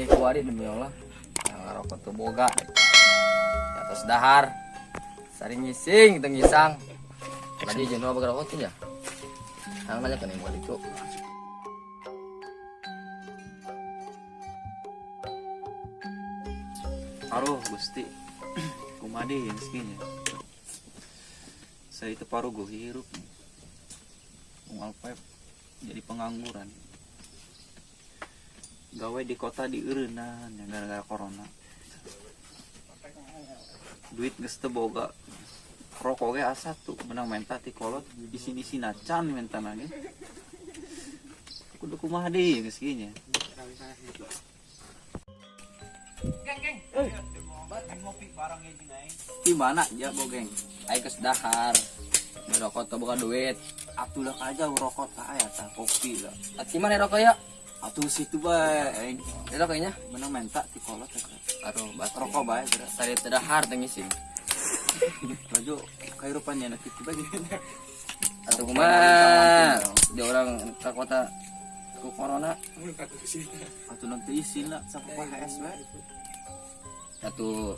Iku adik demi Allah. Ngarokok tuh boga. Di atas dahar. Saring ngising, kita ngisang. Tadi jenuh apa ngerokok ya? Ang aja kan yang balik tuh. Aduh Gusti, kumade yang segini. Saya itu paruh gue hirup nih. Alpep jadi pengangguran. Gawe di kota di Eureunnan yang gara-gara corona. Duit geus teu boga. Rokok ge asa tuh menang menta ti kolot di sini can mentana ge. Kudu kumaha deui geus kieu nya. Geng. Ngopi barang ge ginaing. Di mana ya bogeng? Aing geus dahar. Ngerokok teh boga duit. Atuh lah aja rokok teh aya tah kopi lah. Ati mana rokok ya? Atuh situ bae aing. Itu kayaknya Menang menta ti kolot teh. aduh bat Rokok bae geura. sari teh dahar teh ngising. Baju kairupan nya kitu bae. Atuh kumaha? Dia orang ke kota ku corona. Atuh nanti isin lah sapoe HS bae. Atuh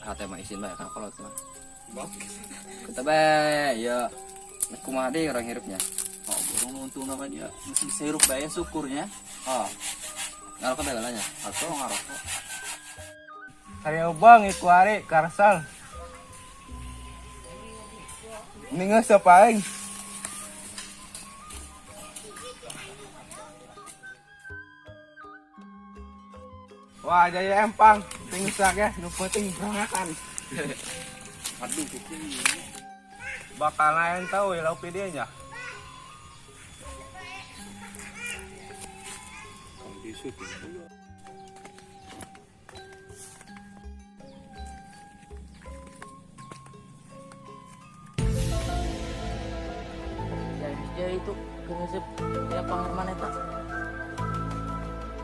hate mah isin bae ka kolot mah. Kita bae ya kumaha deui orang hirupnya. Oh, burung untung namanya mesti sirup bae syukurnya. Oh. Ngarokok bae galanya. Atau ngarokok. Karya bang iku ari karsal. Ninga sa paeng. Wah, jaya empang, tingsak ya, nu penting berangakan. Aduh kucing. Bakal lain tahu ya laupi dia nya. Ya itu ngesep ya pangarman eta.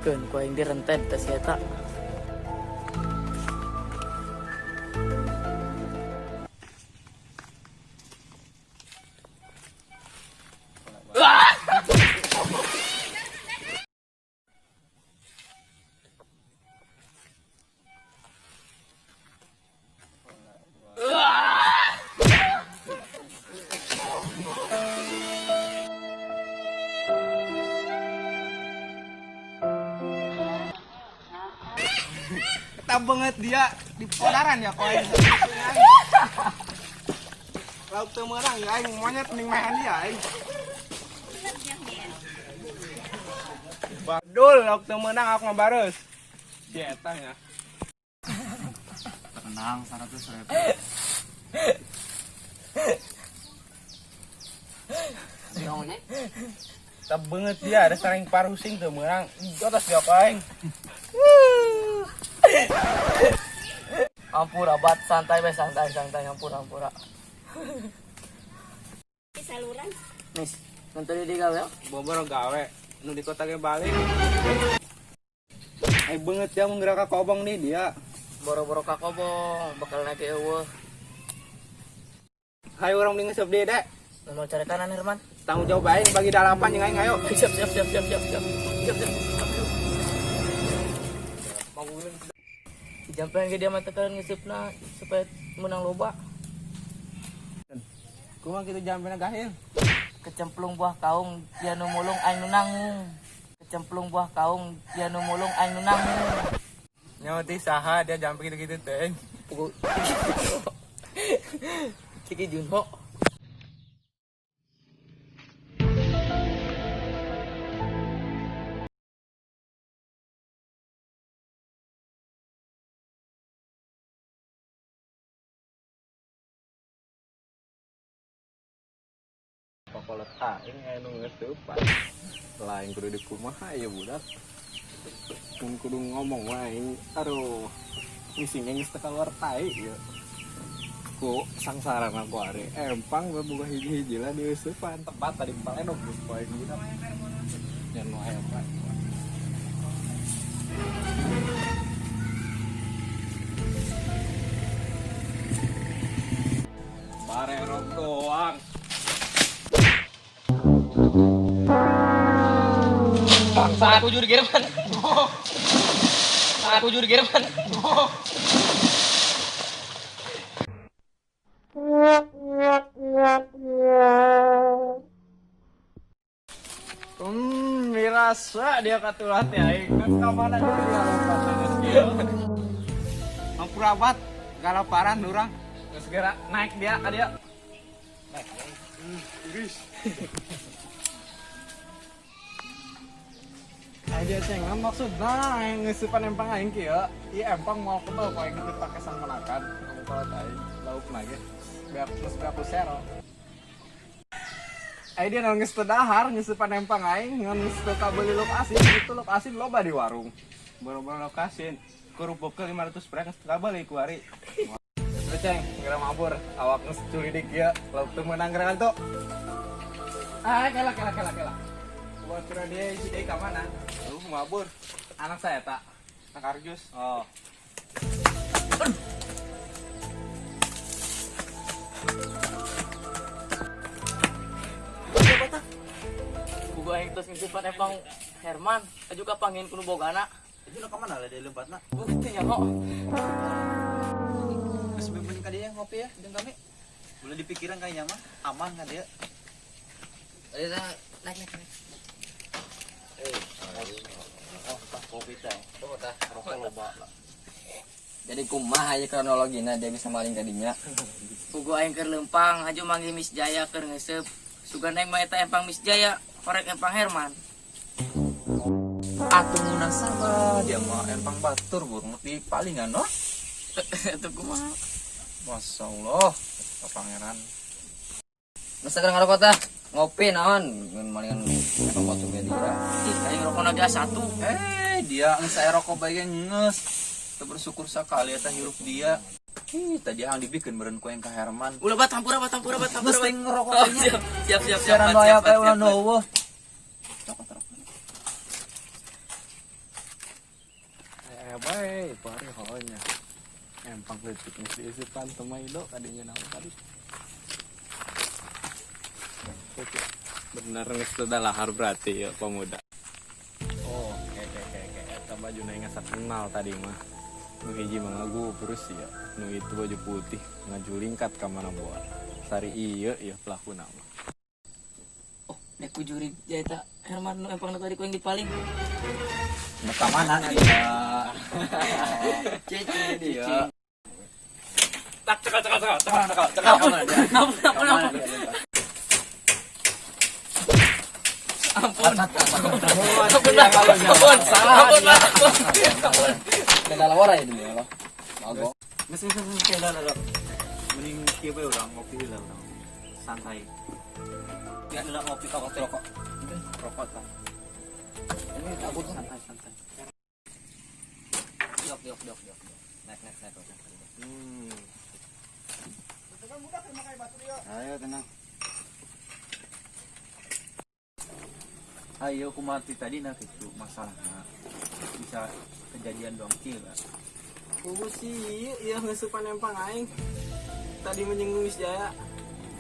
Keun ku aing direnten tes eta. Kita banget dia di podaran ya koin. Lauk teu meurang ya aing monyet ning mehan dia aing. Badul lauk teu meunang aku ngabareus. Si eta nya. Tenang 100.000. Kita banget dia ada saring parusing teu meurang. Jotos dia aing. Ampura bat santai be santai ampura. Saluran. Mis, nuntun di gawe. Bobor gawe nu di kota ge balik. Ai banget ya menggerak ka kobong nih dia. Boro-boro ka kobong bakal naik eueuh. Hayu urang mending ngesep dia dek. Mau cari kanan Herman. Tanggung jawab aing bagi dalapan yang aing ayo. Siap. Jampean ge dia mah tekalan ngesepna supaya menang loba. Kumaha kitu jampena gahil. Kecemplung buah kaung dia nu mulung aing nu nanggung. Kecemplung buah kaung dia nu mulung aing nu nanggung. Nyawa ti saha dia jampe kitu-kitu teh. Ciki Junho. Kolot aing anu geus teupan. Lain kudu dikumaha ya budak. Kudu ngomong lain. Aduh. Ngisingnya geus teu kaluar tai ya. Ku sangsara aku hari empang buka hiji-hiji lah di usupan tempat tadi empangnya dong geus poe guna. Jangan mau empang. Barerok doang. Saat ujur Jerman. Saat ujur Jerman. Mirasa dia katulat ya. Kan kamana dia lompat geus Mampurabat galaparan urang. Geus segera naik dia ka dia. Naik. Iris. Dia cengan maksudna yang ngeusupan empang aing kieu. Ieu empang mau kebal poe gitu pake sang menakan. Kamu kalau aing lauk lagi. Biar plus berapa sero. Dia nangis tedahar ngeusupan empang aing ngan geus teu kabeli lok asin gitu lok asin loba di warung. Boro-boro lokasin. Kurupuk ke 500 prek kabel ku ari. Terus ceng, segera mabur. Awak geus curi dik ieu. Lauk teu meunang gerangan tuh. Kela. Buat kira dia isi deui ka mana? Lu mabur. Anak saya tak. Nak Arjus. Oh. Buku aing tos ngisipan empang Herman, juga pangin kuno bogana. Itu nak mana lah dia lempatna. Bukti nya kok. Geus bebeun ka dia ngopi ya jeung kami. Boleh dipikiran kayaknya mah aman kan dia. Naik. Oh, tak kopi teh. Rokok loba lah. Jadi kumaha aya kronologina dia bisa maling tadinya. Buku aing keur lempang, aju manggil Miss Jaya keur ngeuseup. Sugan aing mah eta empang Miss Jaya, korek empang Herman. Atuh munasabah dia mah empang batur burung di palingan noh. Itu kumaha? Masyaallah, Pak Pangeran. Masa keur ngarokot tah? Ngopi naon? Ngan malingan empang batu ge dia. Ih, aing rokona ge satu. Dia geus saya rokok bae ngeus. Teu bersyukur sakali eta hirup dia. Tadi hang dibikeun meureun ku yang ka Herman. Ulah batampura. Geus teh ngerokok Oh, teh. siap. Siaran waya kae ulah neueuh. Bae, pare honya. Empang leutik geus diisipan teu maido kadinya naon tadi. Bener geus teu dalahar berarti ya pemuda. Oh, kayak eta bajuna ingat kenal tadi mah. Nu hiji mah ngagu terus ya. Nu itu baju putih ngajulingkat ka mana boa. Sari ieu ya pelakuna mah. Oh, nek ku juri ya eta Herman nu empang tadi ku yang dipaling. Mata mana dia? Cici Dia. Tak cekal. Ampun. Ada lawara ya dulu ya. Bago. Geus kela lah. Mending kieu bae urang ngopi heula urang. Santai. Dia udah ngopi ka kopi rokok. Rokok tah. Ini takut Santai. Diok. Naik. Ayo tenang. Ayo aku mati tadi nak itu masalahnya bisa kejadian doang kira. Kubu sih iya ngeusupan empang aing. Tadi menyinggung Miss Jaya.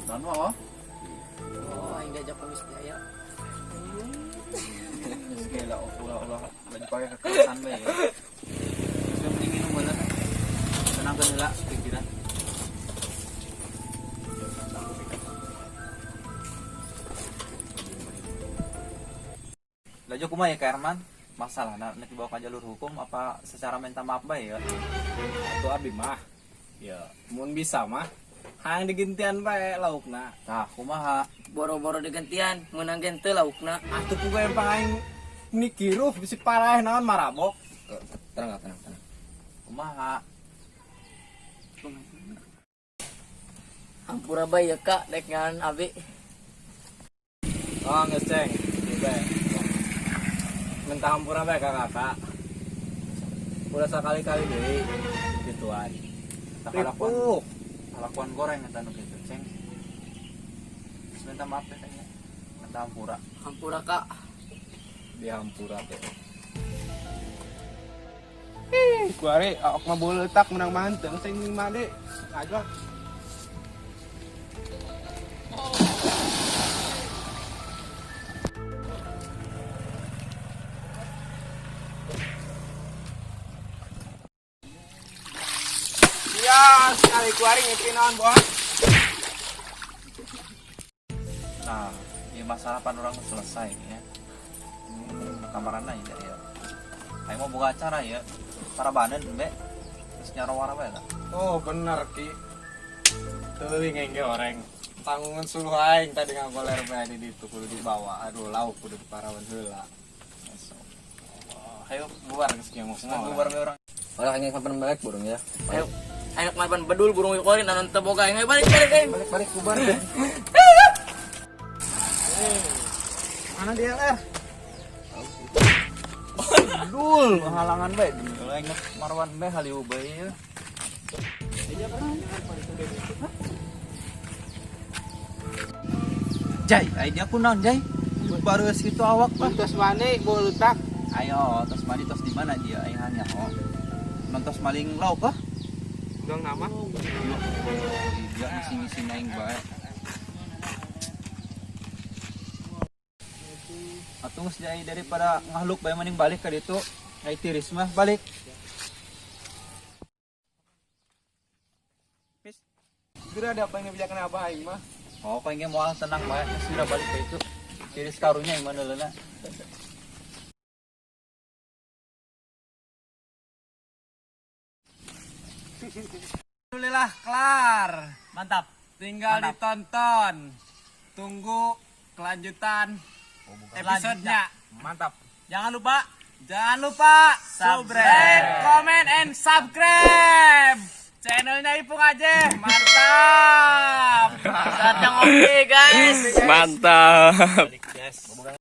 Dan oh, Oh, aing diajak ke Miss Jaya. segala ulah lagi pakai kekerasan bae ya. Sudah mending minum heula. Tenangkan heula pikiran. Laju kumaha ya Kak Herman? Masalah nanti dibawa ke jalur hukum apa secara minta maaf bae ya? Atuh abdi mah. Ya, mun bisa mah hang digintian bae laukna. Tah kumaha? Boro-boro digantian, menang gen teu laukna. Atuh puga empang aing nikiruh bisi parah naon marabok. Tenang. Kumaha? Hampura bae ya Kak, dek ngan abi. Oh, geus ceng. Bae. Mentah hampura bae ka kakak. Udah sekali-kali deui gituan. Takalapon. Ripuk. kelakuan goreng yang tanu gitu ceng. Terus minta maaf ya tanya, minta ampura. Hampura kak. Di hampura teh. Kuari awak mah boleh tak menang manteng sing made. Aja. Ya, sekali kuari ngipinan bos. Nah, ini masalah pan orang selesai ya. Kamaran aja ya. Ayo mau buka acara ya. Para banen be. Terus nyarawara bae lah. Oh, bener ki. Teuing engge orang. Tanggungan suluh aing tadi ngagoler bae di ditu kudu dibawa. Aduh, lauk kudu diparawan heula. Ayo bubar geus kieu mah. Bubar be orang. Orang ingin kapan balik burung ya. Ayo mapan bedul burung yukorin nanon teboga. Ayo balik ayo. Balik bubar. Mana dia, Ler? Dul, halangan bae. Lain marwan bae haliu bae ya. Jai, idea ku naon Jai? Baru segitu awak bah. Tos mane bolutak. Ayo, tos mandi tos di mana dia? Aing hanya oh. Nontos maling lauk kah? Dong nama. Dia ngisi-ngisi aing bae. Atuh geus Jai daripada ngahluk bae mending balik ka ditu. Ai tiris mah balik. Kira ada apa yang bijakan abah aing mah? Oh, kau ingin moal tenang bae, sudah balik ke itu. Tiris karunya yang mana leuna? Alhamdulillah kelar. Mantap. Tinggal ditonton. Tunggu kelanjutan episodenya. Mantap. Jangan lupa Jangan lupa Subscribe. comment, and subscribe. Channelnya Ipung aja. Mantap. saat yang oke guys. Mantap.